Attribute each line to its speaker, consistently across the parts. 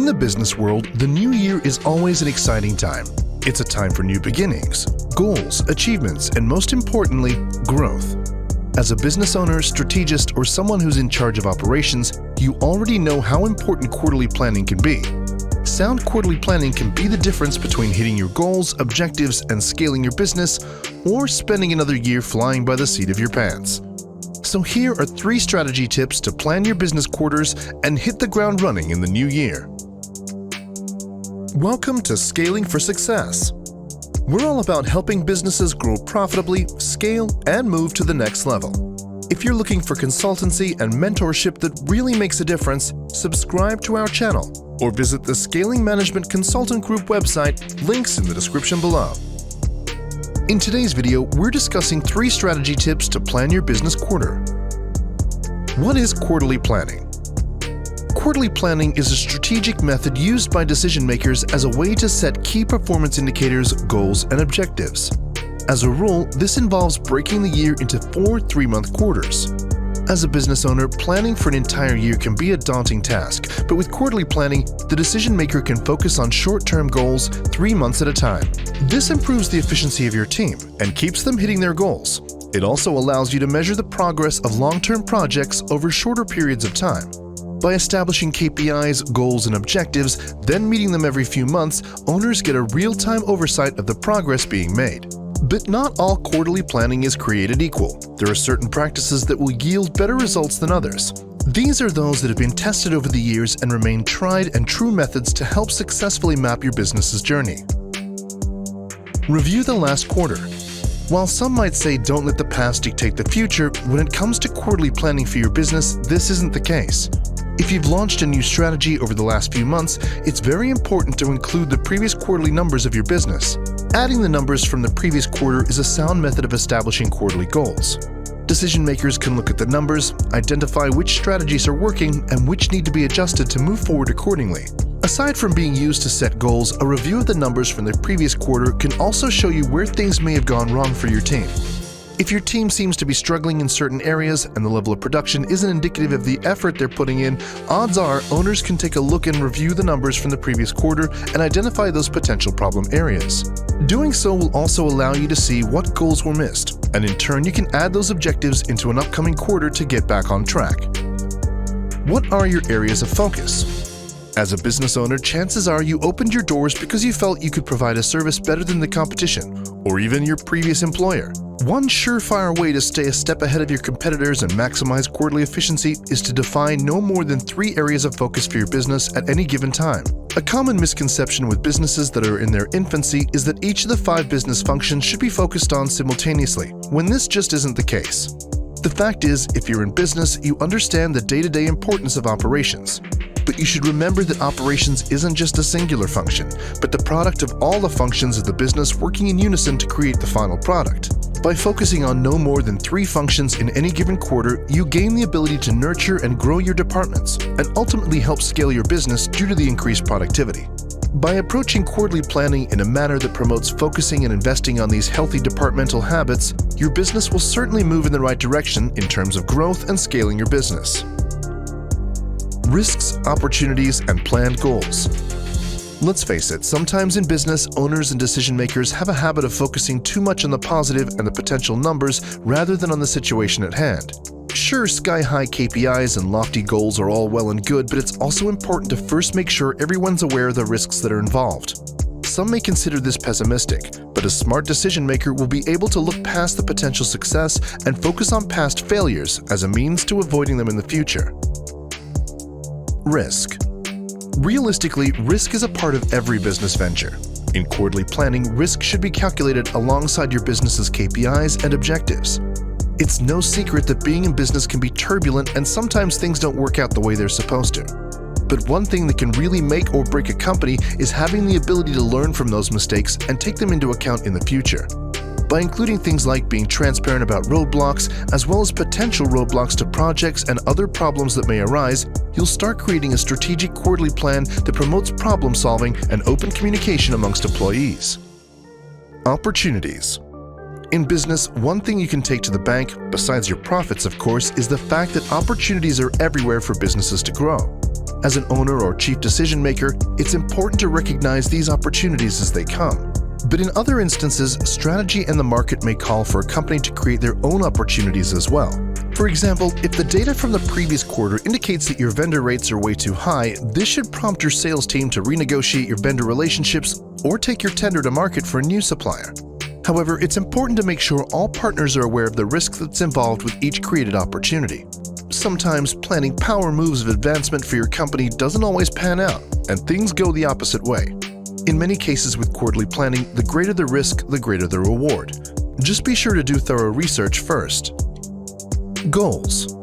Speaker 1: In the business world, the new year is always an exciting time. It's a time for new beginnings, goals, achievements, and most importantly, growth. As a business owner, strategist, or someone who's in charge of operations, you already know how important quarterly planning can be. Sound quarterly planning can be the difference between hitting your goals, objectives, and scaling your business, or spending another year flying by the seat of your pants. So here are 3 strategy tips to plan your business quarters and hit the ground running in the new year. Welcome to Scaling for Success. We're all about helping businesses grow profitably, scale, and move to the next level. If you're looking for consultancy and mentorship that really makes a difference, subscribe to our channel or visit the Scaling Management Consultant Group website, links in the description below. In today's video, we're discussing 3 strategy tips to plan your business quarter. What is quarterly planning? Quarterly planning is a strategic method used by decision makers as a way to set key performance indicators, goals, and objectives. As a rule, this involves breaking the year into 4 3-month quarters. As a business owner, planning for an entire year can be a daunting task, but with quarterly planning, the decision maker can focus on short-term goals 3 months at a time. This improves the efficiency of your team and keeps them hitting their goals. It also allows you to measure the progress of long-term projects over shorter periods of time. By establishing KPIs, goals, and objectives, then meeting them every few months, owners get a real-time oversight of the progress being made. But not all quarterly planning is created equal. There are certain practices that will yield better results than others. These are those that have been tested over the years and remain tried and true methods to help successfully map your business's journey. Review the last quarter. While some might say don't let the past dictate the future, when it comes to quarterly planning for your business, this isn't the case. If you've launched a new strategy over the last few months, it's very important to include the previous quarterly numbers of your business. Adding the numbers from the previous quarter is a sound method of establishing quarterly goals. Decision makers can look at the numbers, identify which strategies are working and which need to be adjusted to move forward accordingly. Aside from being used to set goals, a review of the numbers from the previous quarter can also show you where things may have gone wrong for your team. If your team seems to be struggling in certain areas and the level of production isn't indicative of the effort they're putting in, odds are owners can take a look and review the numbers from the previous quarter and identify those potential problem areas. Doing so will also allow you to see what goals were missed, and in turn you can add those objectives into an upcoming quarter to get back on track. What are your areas of focus? As a business owner, chances are you opened your doors because you felt you could provide a service better than the competition, or even your previous employer. One surefire way to stay a step ahead of your competitors and maximize quarterly efficiency is to define no more than 3 areas of focus for your business at any given time. A common misconception with businesses that are in their infancy is that each of the 5 business functions should be focused on simultaneously, when this just isn't the case. The fact is, if you're in business, you understand the day-to-day importance of operations. But you should remember that operations isn't just a singular function, but the product of all the functions of the business working in unison to create the final product. By focusing on no more than 3 functions in any given quarter, you gain the ability to nurture and grow your departments, and ultimately help scale your business due to the increased productivity. By approaching quarterly planning in a manner that promotes focusing and investing on these healthy departmental habits, your business will certainly move in the right direction in terms of growth and scaling your business. Risks, opportunities, and planned goals. Let's face it, sometimes in business, owners and decision makers have a habit of focusing too much on the positive and the potential numbers rather than on the situation at hand. Sure, sky-high KPIs and lofty goals are all well and good, but it's also important to first make sure everyone's aware of the risks that are involved. Some may consider this pessimistic, but a smart decision maker will be able to look past the potential success and focus on past failures as a means to avoiding them in the future. Risk. Realistically, risk is a part of every business venture. In quarterly planning, risk should be calculated alongside your business's KPIs and objectives. It's no secret that being in business can be turbulent and sometimes things don't work out the way they're supposed to. But one thing that can really make or break a company is having the ability to learn from those mistakes and take them into account in the future. By including things like being transparent about roadblocks, as well as potential roadblocks to projects and other problems that may arise, you'll start creating a strategic quarterly plan that promotes problem solving and open communication amongst employees. Opportunities. In business, one thing you can take to the bank, besides your profits of course, is the fact that opportunities are everywhere for businesses to grow. As an owner or chief decision maker, it's important to recognize these opportunities as they come. But in other instances, strategy and the market may call for a company to create their own opportunities as well. For example, if the data from the previous quarter indicates that your vendor rates are way too high, this should prompt your sales team to renegotiate your vendor relationships or take your tender to market for a new supplier. However, it's important to make sure all partners are aware of the risk that's involved with each created opportunity. Sometimes planning power moves of advancement for your company doesn't always pan out, and things go the opposite way. In many cases with quarterly planning, the greater the risk, the greater the reward. Just be sure to do thorough research first. Goals.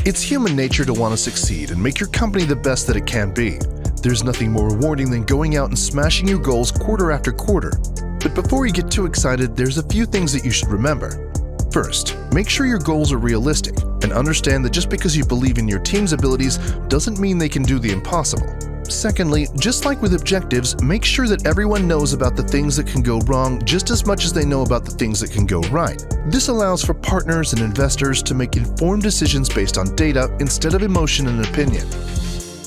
Speaker 1: It's human nature to want to succeed and make your company the best that it can be. There's nothing more rewarding than going out and smashing your goals quarter after quarter. But before you get too excited, there's a few things that you should remember. First, make sure your goals are realistic and understand that just because you believe in your team's abilities doesn't mean they can do the impossible. Secondly, just like with objectives, make sure that everyone knows about the things that can go wrong just as much as they know about the things that can go right. This allows for partners and investors to make informed decisions based on data instead of emotion and opinion.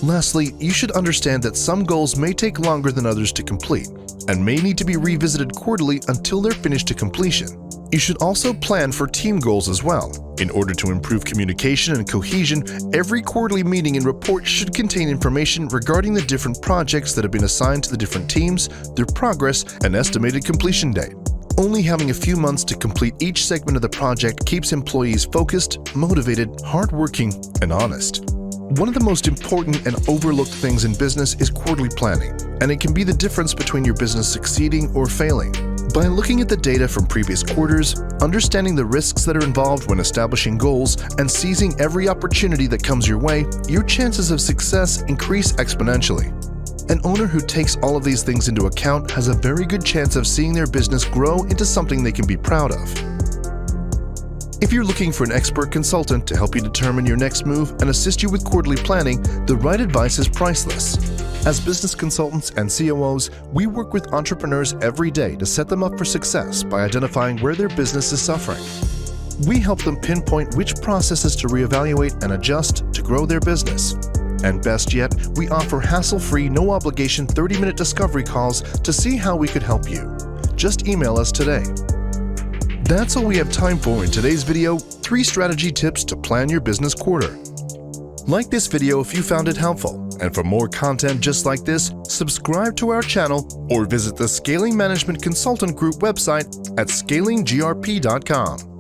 Speaker 1: Lastly, you should understand that some goals may take longer than others to complete and may need to be revisited quarterly until they're finished to completion. You should also plan for team goals as well. In order to improve communication and cohesion, every quarterly meeting and report should contain information regarding the different projects that have been assigned to the different teams, their progress, and estimated completion date. Only having a few months to complete each segment of the project keeps employees focused, motivated, hardworking, and honest. One of the most important and overlooked things in business is quarterly planning, and it can be the difference between your business succeeding or failing. By looking at the data from previous quarters, understanding the risks that are involved when establishing goals, and seizing every opportunity that comes your way, your chances of success increase exponentially. An owner who takes all of these things into account has a very good chance of seeing their business grow into something they can be proud of. If you're looking for an expert consultant to help you determine your next move and assist you with quarterly planning, the right advice is priceless. As business consultants and COOs, we work with entrepreneurs every day to set them up for success by identifying where their business is suffering. We help them pinpoint which processes to reevaluate and adjust to grow their business. And best yet, we offer hassle-free, no-obligation 30-minute discovery calls to see how we could help you. Just email us today. That's all we have time for in today's video, 3 strategy tips to plan your business quarter. Like this video if you found it helpful, and for more content just like this, subscribe to our channel or visit the Scaling Management Consultant Group website at scalinggrp.com.